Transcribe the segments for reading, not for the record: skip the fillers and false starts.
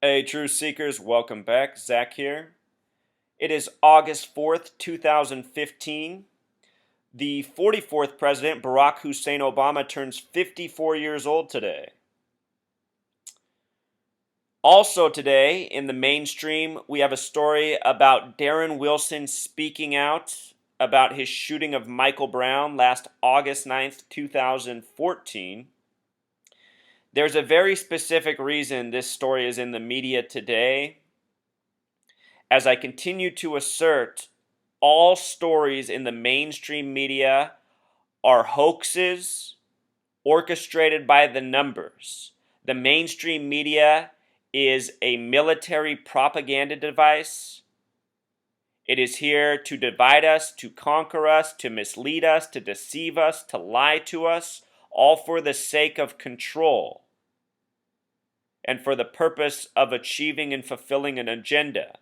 Hey, True Seekers, welcome back. Zach here. It is August 4th, 2015. The 44th President, Barack Hussein Obama, turns 54 years old today. Also, today, in the mainstream, we have a story about Darren Wilson speaking out about his shooting of Michael Brown last August 9th, 2014. There's a very specific reason this story is in the media today. As I continue to assert, all stories in the mainstream media are hoaxes orchestrated by the numbers. The mainstream media is a military propaganda device. It is here to divide us, to conquer us, to mislead us, to deceive us, to lie to us, all for the sake of control and for the purpose of achieving and fulfilling an agenda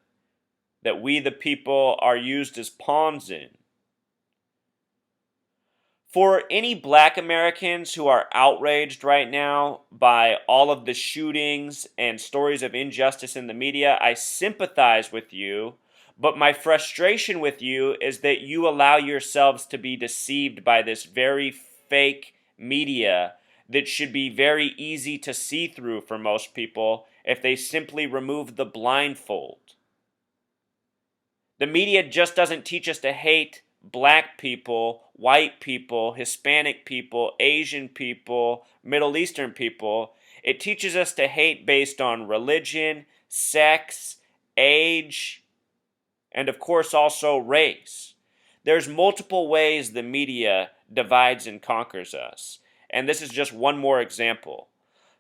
that we the people are used as pawns in. For any black Americans who are outraged right now by all of the shootings and stories of injustice in the media, I sympathize with you, but my frustration with you is that you allow yourselves to be deceived by this very fake media that should be very easy to see through for most people if they simply remove the blindfold. The media just doesn't teach us to hate black people, white people, Hispanic people, Asian people, Middle Eastern people. It teaches us to hate based on religion, sex, age, and of course also race. There's multiple ways the media divides and conquers us. And this is just one more example.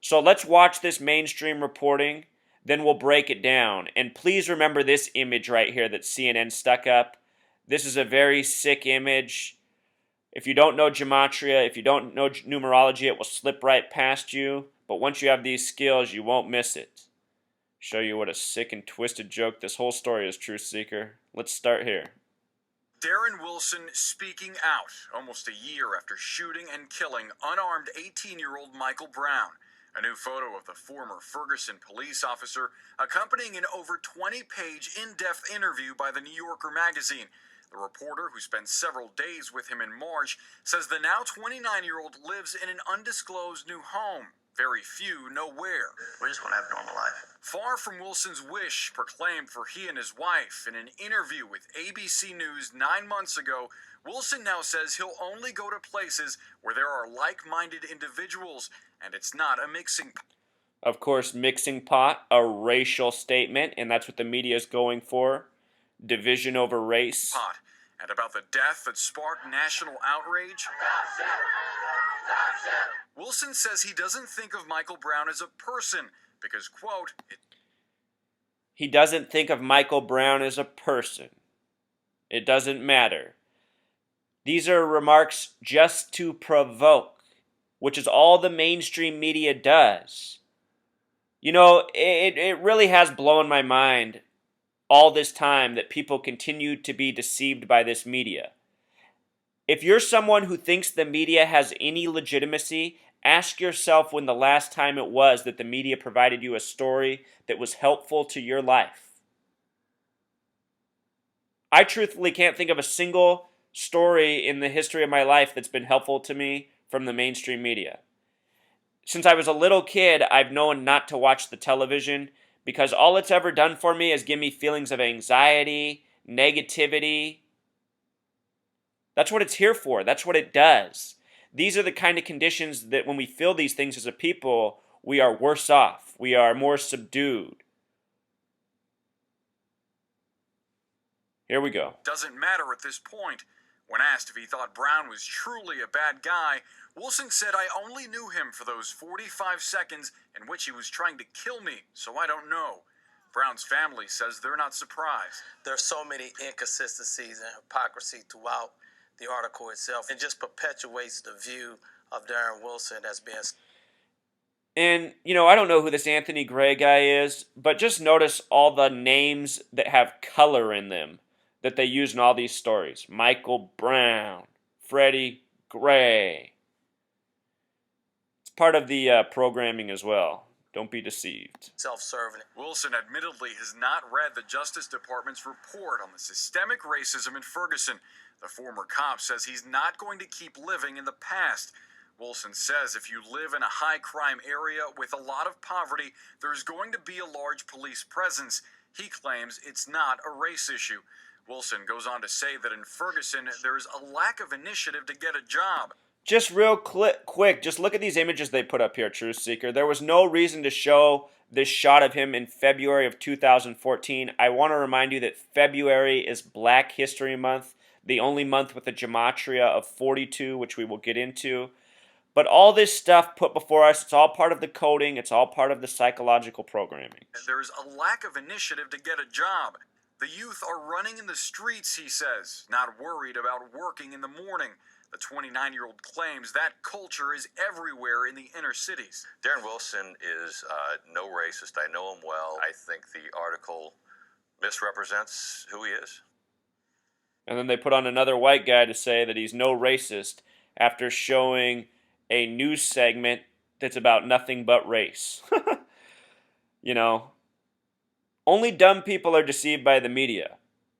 So let's watch this mainstream reporting, then we'll break it down. And please remember this image right here that CNN stuck up. This is a very sick image. If you don't know gematria, if you don't know numerology, it will slip right past you. But once you have these skills, you won't miss it. Show you what a sick and twisted joke this whole story is, Truth Seeker. Let's start here. Darren Wilson speaking out almost a year after shooting and killing unarmed 18-year-old Michael Brown. A new photo of the former Ferguson police officer accompanying an over 20-page in-depth interview by the New Yorker magazine. The reporter, who spent several days with him in March, says the now 29-year-old lives in an undisclosed new home. Very few know where. We just want to have a normal life. Far from Wilson's wish proclaimed for he and his wife. In an interview with ABC News 9 months ago, Wilson now says he'll only go to places where there are like-minded individuals, and it's not a mixing pot. Of course, mixing pot, a racial statement, and that's what the media is going for. Division over race. And about the death that sparked national outrage, Wilson says he doesn't think of Michael Brown as a person because, quote, he doesn't think of Michael Brown as a person. It doesn't matter. These are remarks just to provoke, which is all the mainstream media does. You know, it really has blown my mind all this time that people continue to be deceived by this media. If you're someone who thinks the media has any legitimacy, ask yourself when the last time it was that the media provided you a story that was helpful to your life. I truthfully can't think of a single story in the history of my life that's been helpful to me from the mainstream media. Since I was a little kid, I've known not to watch the television because all it's ever done for me is give me feelings of anxiety, negativity. That's what it's here for. That's what it does. These are the kind of conditions that when we feel these things as a people, we are worse off. We are more subdued. Here we go. Doesn't matter at this point. When asked if he thought Brown was truly a bad guy, Wilson said, "I only knew him for those 45 seconds in which he was trying to kill me, so I don't know." Brown's family says they're not surprised. There's so many inconsistencies and hypocrisy throughout the article itself. It just perpetuates the view of Darren Wilson as being... And, you know, I don't know who this Anthony Gray guy is, but just notice all the names that have color in them that they use in all these stories. Michael Brown, Freddie Gray. It's part of the programming as well, Don't be deceived. Self-serving. Wilson admittedly has not read the Justice Department's report on the systemic racism in Ferguson. The former cop says he's not going to keep living in the past. Wilson says if you live in a high-crime area with a lot of poverty, there's going to be a large police presence. He claims it's not a race issue. Wilson goes on to say that in Ferguson, there's a lack of initiative to get a job. Just real quick, just look at these images they put up here, Truth Seeker. There was no reason to show this shot of him in February of 2014. I want to remind you that February is Black History Month, the only month with a gematria of 42, which we will get into. But all this stuff put before us, it's all part of the coding, it's all part of the psychological programming. There's a lack of initiative to get a job. The youth are running in the streets, he says, not worried about working in the morning. The 29-year-old claims that culture is everywhere in the inner cities. Darren Wilson is no racist. I know him well. I think the article misrepresents who he is. And then they put on another white guy to say that he's no racist after showing a news segment that's about nothing but race. You know, only dumb people are deceived by the media.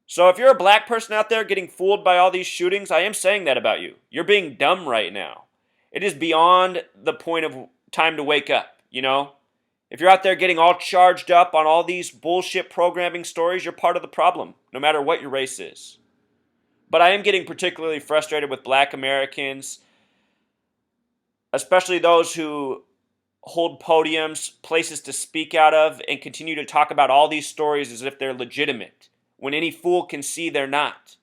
So if you're a black person out there getting fooled by all these shootings, I am saying that about you. You're being dumb right now. It is beyond the point of time to wake up, you know? If you're out there getting all charged up on all these bullshit programming stories, you're part of the problem, no matter what your race is. But I am getting particularly frustrated with black Americans, especially those who hold podiums, places to speak out of, and continue to talk about all these stories as if they're legitimate, when any fool can see they're not.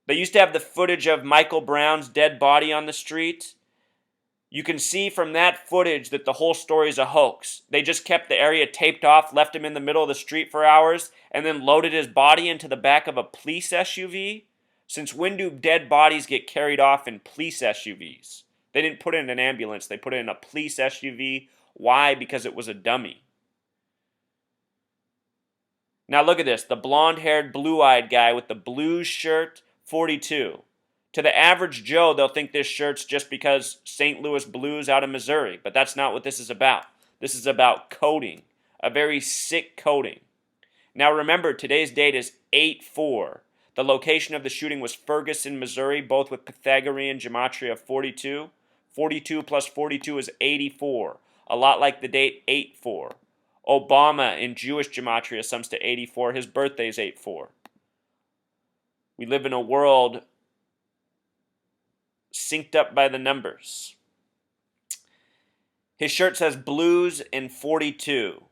They used to have the footage of Michael Brown's dead body on the street. You can see from that footage that the whole story is a hoax. They just kept the area taped off, left him in the middle of the street for hours, and then loaded his body into the back of a police SUV. Since when do dead bodies get carried off in police SUVs? They didn't put it in an ambulance. They put it in a police SUV. Why? Because it was a dummy. Now look at this. The blonde-haired, blue-eyed guy with the blue shirt, 42. To the average Joe, they'll think this shirt's just because St. Louis Blues out of Missouri. But that's not what this is about. This is about coding. A very sick coding. Now remember, today's date is 8/4. The location of the shooting was Ferguson, Missouri, both with Pythagorean gematria of 42. 42 plus 42 is 84. A lot like the date 8/4. Obama in Jewish gematria sums to 84. His birthday is 8/4. We live in a world synced up by the numbers. His shirt says blues in 42.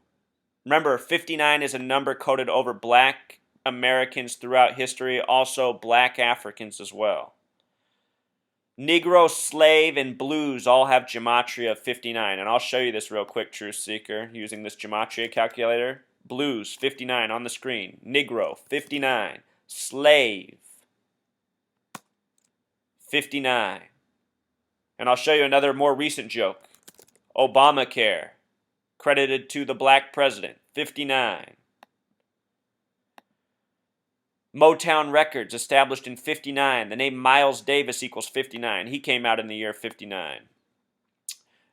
Remember, 59 is a number coded over black Americans throughout history, also black Africans as well. Negro, slave, and blues all have gematria of 59. And I'll show you this real quick, Truth Seeker, using this gematria calculator. Blues, 59 on the screen. Negro, 59. Slave, 59. And I'll show you another more recent joke. Obamacare, credited to the black president, 59. Motown Records, established in 59. The name Miles Davis equals 59. He came out in the year 59.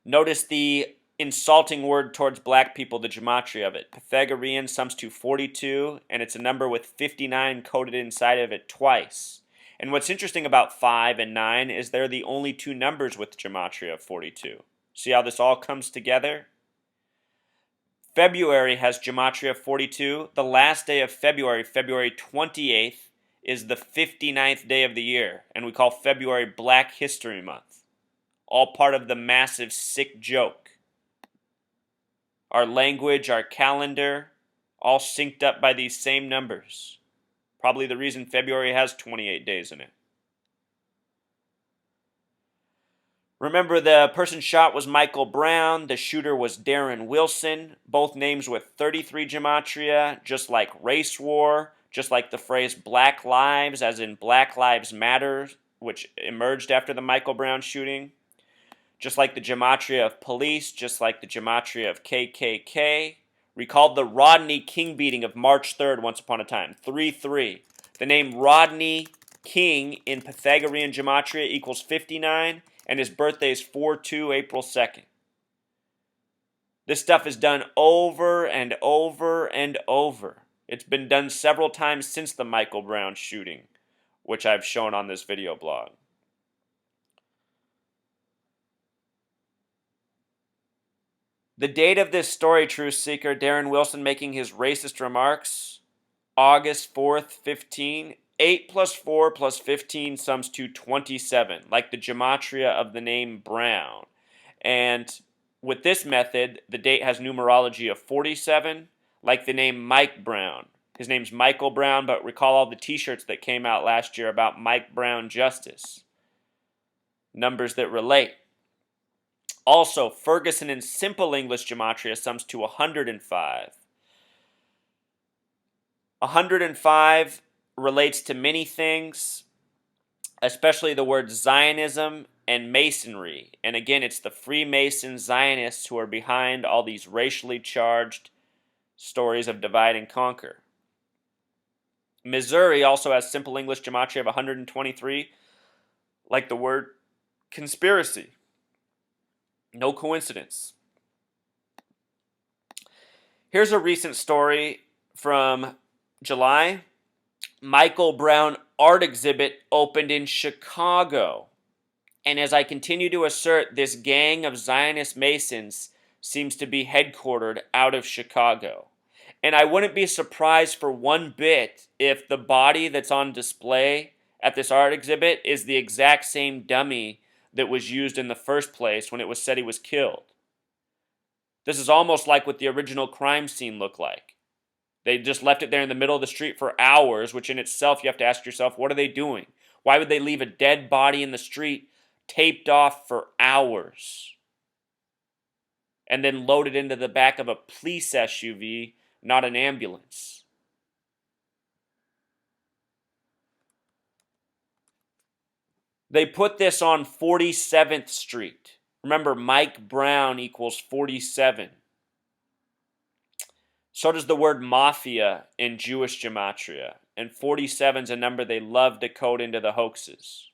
Notice the insulting word towards black people, the gematria of it. Pythagorean sums to 42, and it's a number with 59 coded inside of it twice. And what's interesting about 5 and 9 is they're the only two numbers with gematria of 42. See how this all comes together? February has gematria of 42. The last day of February, February 28th, is the 59th day of the year, and we call February Black History Month. All part of the massive sick joke. Our language, our calendar, all synced up by these same numbers. Probably the reason February has 28 days in it. Remember, the person shot was Michael Brown. The shooter was Darren Wilson. Both names with 33 gematria, just like race war, just like the phrase Black Lives, as in Black Lives Matter, which emerged after the Michael Brown shooting. Just like the gematria of police, just like the gematria of KKK. Recalled the Rodney King beating of March 3rd once upon a time, 3-3. The name Rodney King in Pythagorean gematria equals 59, and his birthday is 4/2, April 2nd. This stuff is done over and over and over. It's been done several times since the Michael Brown shooting, which I've shown on this video blog. The date of this story, Truth Seeker, Darren Wilson making his racist remarks, August 4th, 15. 8 plus 4 plus 15 sums to 27, like the gematria of the name Brown. And with this method, the date has numerology of 47, like the name Mike Brown. His name's Michael Brown, but recall all the t-shirts that came out last year about Mike Brown Justice. Numbers that relate. Also, Ferguson in simple English gematria sums to 105. 105 relates to many things, especially the words Zionism and Masonry. And again, it's the Freemason Zionists who are behind all these racially charged stories of divide and conquer. Missouri also has simple English gematria of 123, like the word conspiracy. No coincidence. Here's a recent story from July. Michael Brown art exhibit opened in Chicago. And as I continue to assert, this gang of Zionist Masons seems to be headquartered out of Chicago. And I wouldn't be surprised for one bit if the body that's on display at this art exhibit is the exact same dummy that was used in the first place when it was said he was killed. This is almost like what the original crime scene looked like. They just left it there in the middle of the street for hours, which in itself you have to ask yourself, what are they doing? Why would they leave a dead body in the street taped off for hours and then load it into the back of a police SUV, not an ambulance? They put this on 47th Street. Remember, Mike Brown equals 47. So does the word mafia in Jewish gematria. And 47 is a number they love to code into the hoaxes.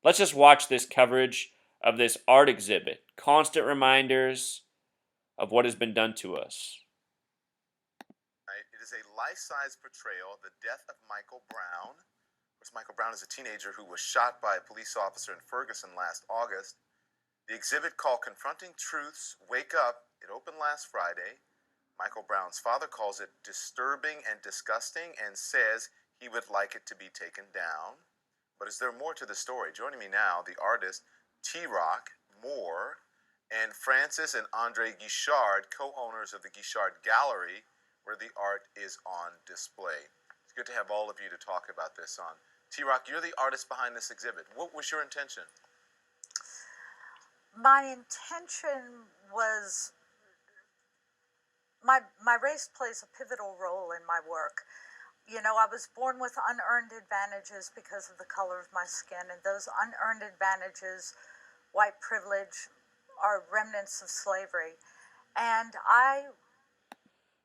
Let's just watch this coverage of this art exhibit. Constant reminders of what has been done to us. It is a life-size portrayal of the death of Michael Brown. Of course, Michael Brown is a teenager who was shot by a police officer in Ferguson last August. The exhibit called Confronting Truths, Wake Up, it opened last Friday. Michael Brown's father calls it disturbing and disgusting and says he would like it to be taken down. But is there more to the story? Joining me now, the artist T-Rock Moore and Francis and Andre Guichard, co-owners of the Guichard Gallery, where the art is on display. It's good to have all of you to talk about this on. T-Rock, you're the artist behind this exhibit. What was your intention? My intention was, my race plays a pivotal role in my work. You know, I was born with unearned advantages because of the color of my skin, and those unearned advantages, white privilege, are remnants of slavery. And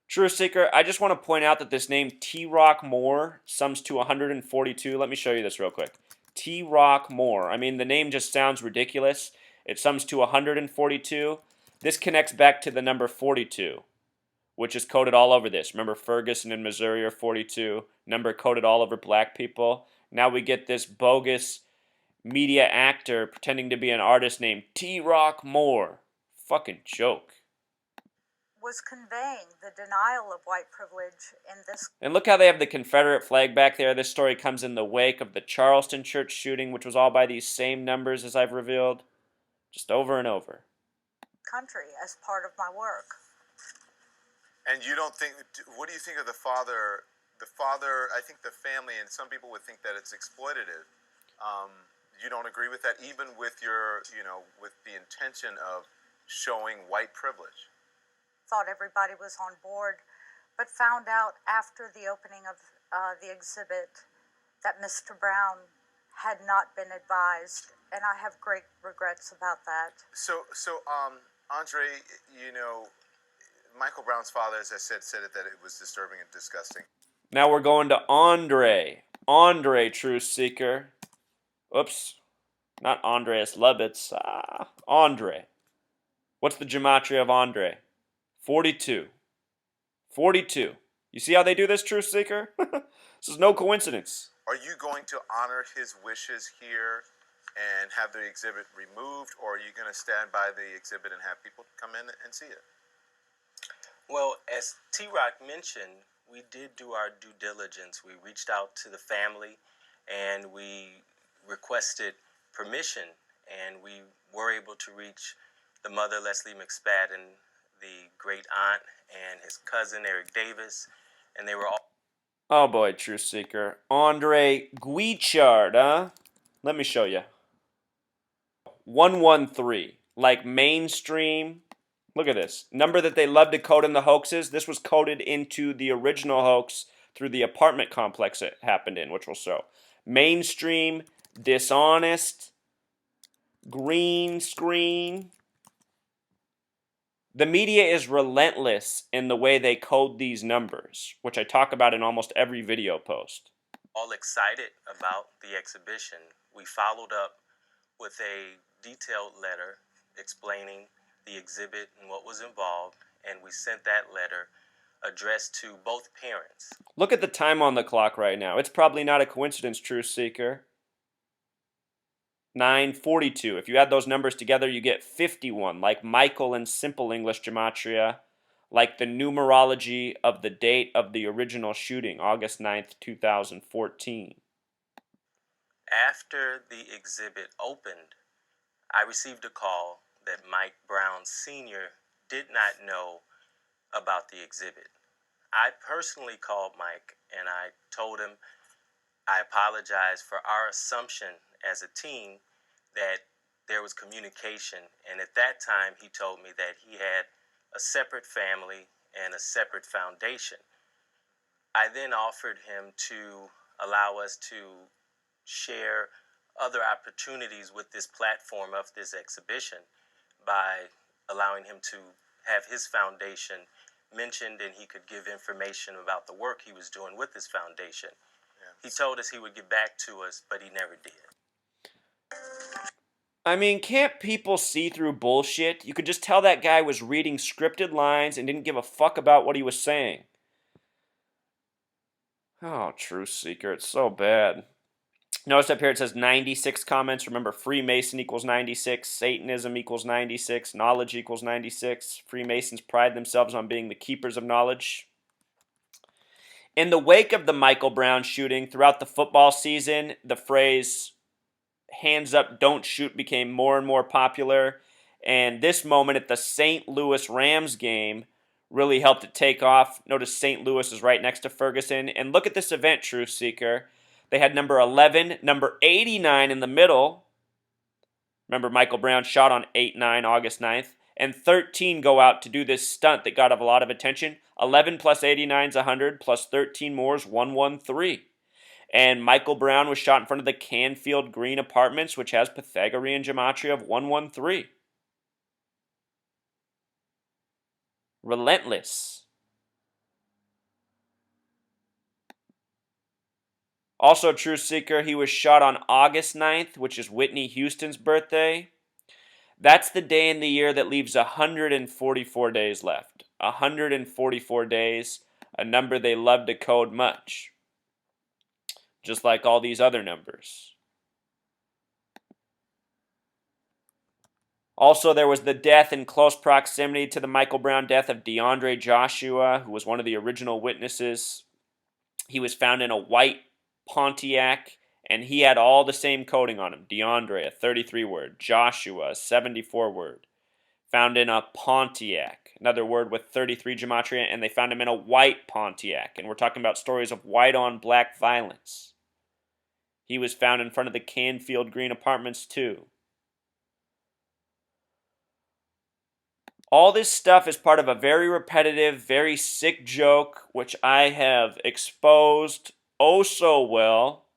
Truth Seeker, I just want to point out that this name T-Rock Moore sums to 142. Let me show you this real quick. T-Rock Moore. I mean, the name just sounds ridiculous. It sums to 142. This connects back to the number 42, which is coded all over this. Remember, Ferguson and Missouri are 42. Number coded all over black people. Now we get this bogus media actor pretending to be an artist named T-Rock Moore. Fucking joke. was conveying the denial of white privilege in this. And look how they have the Confederate flag back there. This story comes in the wake of the Charleston church shooting, which was all by these same numbers as I've revealed. Just over and over. Country as part of my work. And you don't think, what do you think of the father, I think the family, and some people would think that it's exploitative. You don't agree with that, even with your, with the intention of showing white privilege? Thought everybody was on board, but found out after the opening of the exhibit that Mr. Brown had not been advised, and I have great regrets about that. So Andre, Michael Brown's father, as I said it that it was disturbing and disgusting. Now we're going to Andre. Andre, Truth Seeker. Oops. Not Andreas Lubitz. Andre. What's the gematria of Andre? 42. 42. You see how they do this, Truth Seeker? This is no coincidence. Are you going to honor his wishes here and have the exhibit removed, or are you going to stand by the exhibit and have people come in and see it? Well, as T-Rock mentioned, we did do our due diligence. We reached out to the family and we requested permission, and we were able to reach the mother, Leslie McSpadden, the great aunt, and his cousin, Eric Davis, and they were all... Oh boy, Truth Seeker. Andre Guichard, huh? Let me show you. 113. Like mainstream. Look at this. Number that they love to code in the hoaxes. This was coded into the original hoax through the apartment complex it happened in, which we'll show. Mainstream, dishonest, green screen. The media is relentless in the way they code these numbers, which I talk about in almost every video post. All excited about the exhibition. We followed up with a detailed letter explaining the exhibit and what was involved, and we sent that letter addressed to both parents. Look at the time on the clock right now. It's probably not a coincidence, Truth Seeker. 9:42. If you add those numbers together, you get 51, like Michael in Simple English Gematria, like the numerology of the date of the original shooting, August 9th, 2014. After the exhibit opened, I received a call that Mike Brown Sr. did not know about the exhibit. I personally called Mike and I told him I apologize for our assumption as a team that there was communication, and at that time he told me that he had a separate family and a separate foundation. I then offered him to allow us to share other opportunities with this platform of this exhibition by allowing him to have his foundation mentioned, and he could give information about the work he was doing with his foundation. He told us he would get back to us, but he never did. I mean, can't people see through bullshit? You could just tell that guy was reading scripted lines and didn't give a fuck about what he was saying. Oh, Truth Seeker, it's so bad. Notice up here it says 96 comments. Remember, Freemason equals 96, Satanism equals 96, knowledge equals 96. Freemasons pride themselves on being the keepers of knowledge. In the wake of the Michael Brown shooting, throughout the football season, the phrase hands up, don't shoot became more and more popular. And this moment at the St. Louis Rams game really helped it take off. Notice St. Louis is right next to Ferguson. And look at this event, Truth Seeker. They had number 11, number 89 in the middle. Remember, Michael Brown shot on 8-9, August 9th. And 13 go out to do this stunt that got a lot of attention. 11 plus 89 is 100, plus 13 more is 113. And Michael Brown was shot in front of the Canfield Green Apartments, which has Pythagorean gematria of 113. Relentless. Also, Truth Seeker, he was shot on August 9th, which is Whitney Houston's birthday. That's the day in the year that leaves 144 days left. 144 days, a number they love to code much. Just like all these other numbers. Also, there was the death in close proximity to the Michael Brown death of DeAndre Joshua, who was one of the original witnesses. He was found in a white Pontiac, and he had all the same coding on him. DeAndre, a 33 word. Joshua, a 74 word. Found in a Pontiac, another word with 33 gematria, and they found him in a white Pontiac. And we're talking about stories of white on black violence. He was found in front of the Canfield Green Apartments too. All this stuff is part of a very repetitive, very sick joke, which I have exposed oh so well,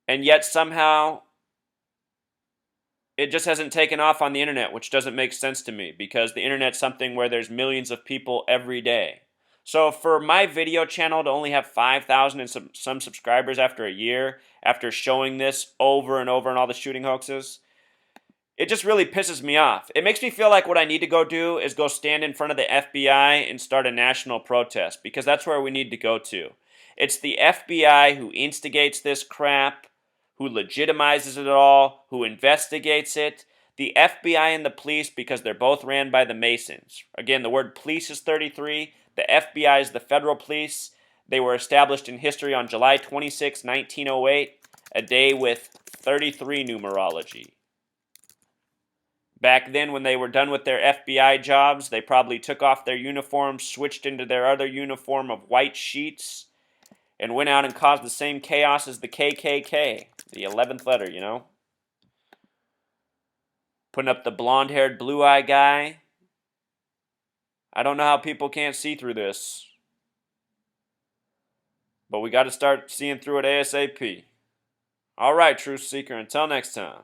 and yet somehow it just hasn't taken off on the internet, which doesn't make sense to me, because the internet's something where there's millions of people every day. So for my video channel to only have 5,000 and some subscribers after a year, after showing this over and over in all the shooting hoaxes, It just really pisses me off. It makes me feel like what I need to go do is go stand in front of the FBI and start a national protest, because that's where we need to go to. It's the FBI who instigates this crap, who legitimizes it all, who investigates it. The FBI and the police, because they're both ran by the Masons. Again, the word police is 33. The FBI is the federal police. They were established in history on July 26, 1908, a day with 33 numerology. Back then, when they were done with their FBI jobs, they probably took off their uniforms, switched into their other uniform of white sheets, and went out and caused the same chaos as the KKK, the 11th letter, you know? Putting up the blonde-haired, blue-eyed guy. I don't know how people can't see through this. But we got to start seeing through it ASAP. All right, Truth Seeker, until next time.